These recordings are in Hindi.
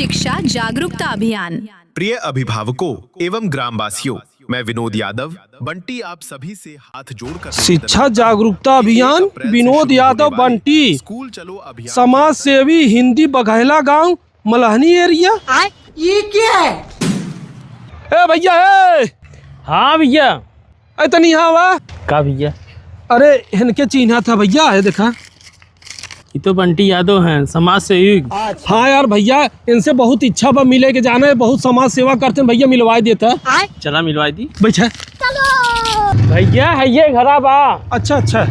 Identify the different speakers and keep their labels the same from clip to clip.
Speaker 1: शिक्षा जागरूकता अभियान।
Speaker 2: प्रिय अभिभावकों एवं ग्रामवासियों, मैं विनोद यादव बंटी आप सभी से हाथ जोड़कर
Speaker 3: शिक्षा जागरूकता अभियान। विनोद यादव बंटी,
Speaker 2: स्कूल चलो अभियान,
Speaker 3: समाज सेवी, हिंदी बघैला गांव, मलहनी एरिया।
Speaker 4: ये क्या है?
Speaker 3: ए भैया, ए
Speaker 5: हाँ भैया।
Speaker 3: तनी यहाँ वा।
Speaker 5: का भैया?
Speaker 3: अरे इनके चिन्हा था भैया, है देखा।
Speaker 5: ये तो बंटी यादव हैं, समाज सेवक।
Speaker 3: हाँ यार भैया, इनसे बहुत इच्छा बा मिले के जाना है, बहुत समाज सेवा करते हैं भैया, मिलवाई देता।
Speaker 5: चला मिलवाई दी।
Speaker 3: बैठा
Speaker 5: भैया है ये घरा बा।
Speaker 3: अच्छा अच्छा।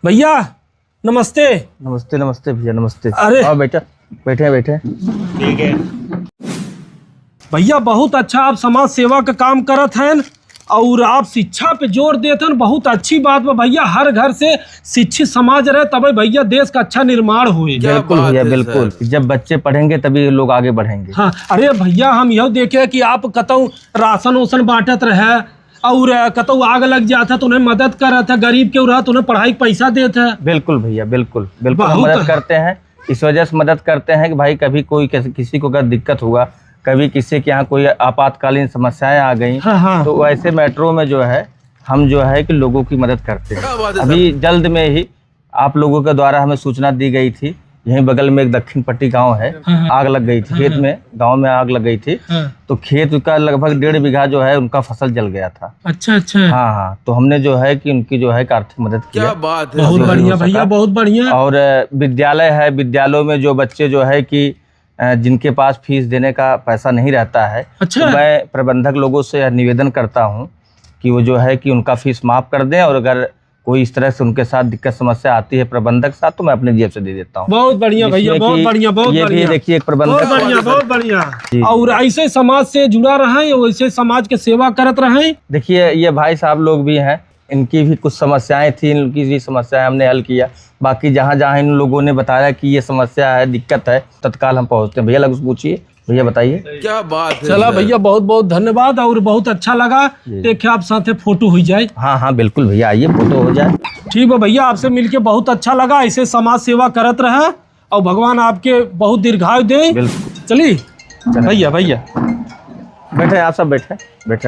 Speaker 3: भैया नमस्ते।
Speaker 6: नमस्ते नमस्ते भैया, नमस्ते।
Speaker 3: अरे
Speaker 6: आओ बेटा, बैठे बैठे।
Speaker 5: ठीक है
Speaker 3: भैया, बहुत अच्छा आप समाज सेवा का काम करत हैं और आप शिक्षा पे जोर देते हैं, बहुत अच्छी बात बा भैया। हर घर से शिक्षित समाज रहे तभी भैया देश का अच्छा निर्माण हुए।
Speaker 6: बिल्कुल भैया, बिल्कुल। जब बच्चे पढ़ेंगे तभी लोग आगे बढ़ेंगे।
Speaker 3: हाँ, अरे भैया हम यह देखे कि आप कतौ राशन उसन बांटत रहे और कतौ आग लग जाता तो उन्हें मदद कर रहा था, गरीब के रहा तो उन्हें पढ़ाई पैसा देते है।
Speaker 6: बिल्कुल भैया, बिल्कुल बिल्कुल हम मदद करते हैं। इस वजह से मदद करते हैं कि भाई कभी कोई किसी को अगर दिक्कत हुआ, कभी किसी के यहाँ कोई आपातकालीन समस्याएं आ गई,
Speaker 3: हाँ।
Speaker 6: तो ऐसे मैटरों में जो है हम जो है कि लोगों की मदद करते हैं। अभी जल्द में ही आप लोगों के द्वारा हमें सूचना दी गई थी, यहीं बगल में एक दक्षिण पट्टी गांव है, आग लग गई थी खेत में, गांव में आग लग गई थी। तो खेत का लगभग 1.5 बीघा जो है उनका फसल जल गया था।
Speaker 3: अच्छा अच्छा।
Speaker 6: हाँ, तो हमने जो है कि उनकी जो है आर्थिक मदद की।
Speaker 2: क्या बात है,
Speaker 3: बहुत बढ़िया भैया, बहुत बढ़िया।
Speaker 6: और विद्यालय है, विद्यालयों में जो बच्चे जो है कि जिनके पास फीस देने का पैसा नहीं रहता है,
Speaker 3: अच्छा।
Speaker 6: तो मैं प्रबंधक लोगों से निवेदन करता हूं कि वो जो है कि उनका फीस माफ कर दें, और अगर कोई इस तरह से उनके साथ दिक्कत समस्या आती है प्रबंधक साथ, तो मैं अपने जेब से दे देता हूं।
Speaker 3: बहुत बढ़िया भैया, बहुत बढ़िया, बहुत
Speaker 6: ये भी
Speaker 3: बढ़िया।
Speaker 6: देखिए एक प्रबंधक,
Speaker 3: बहुत बढ़िया, बहुत बढ़िया। और ऐसे समाज से जुड़ा रहे, वैसे समाज के सेवा करत रहे।
Speaker 6: देखिए ये भाई साहब लोग भी हैं, इनकी भी कुछ समस्याएं थी, इनकी भी समस्याएं हमने हल किया। बाकी जहाँ जहाँ इन लोगों ने बताया कि ये समस्या है, दिक्कत है, तत्काल हम पहुँचते हैं। भैया लग पूछिए, भैया बताइए।
Speaker 2: क्या बात है।
Speaker 3: चला भैया, बहुत बहुत धन्यवाद और बहुत अच्छा लगा। देखिए आप साथे फोटो हो जाए।
Speaker 6: हाँ बिल्कुल भैया, आइए फोटो हो जाए।
Speaker 3: ठीक है भैया, आपसे मिलके बहुत अच्छा लगा। ऐसे समाज सेवा करत रहे और भगवान आपके बहुत दीर्घायु दे।
Speaker 6: बिल्कुल।
Speaker 3: चलिए भैया, भैया
Speaker 6: बैठे आप सब, बैठे बैठे आप।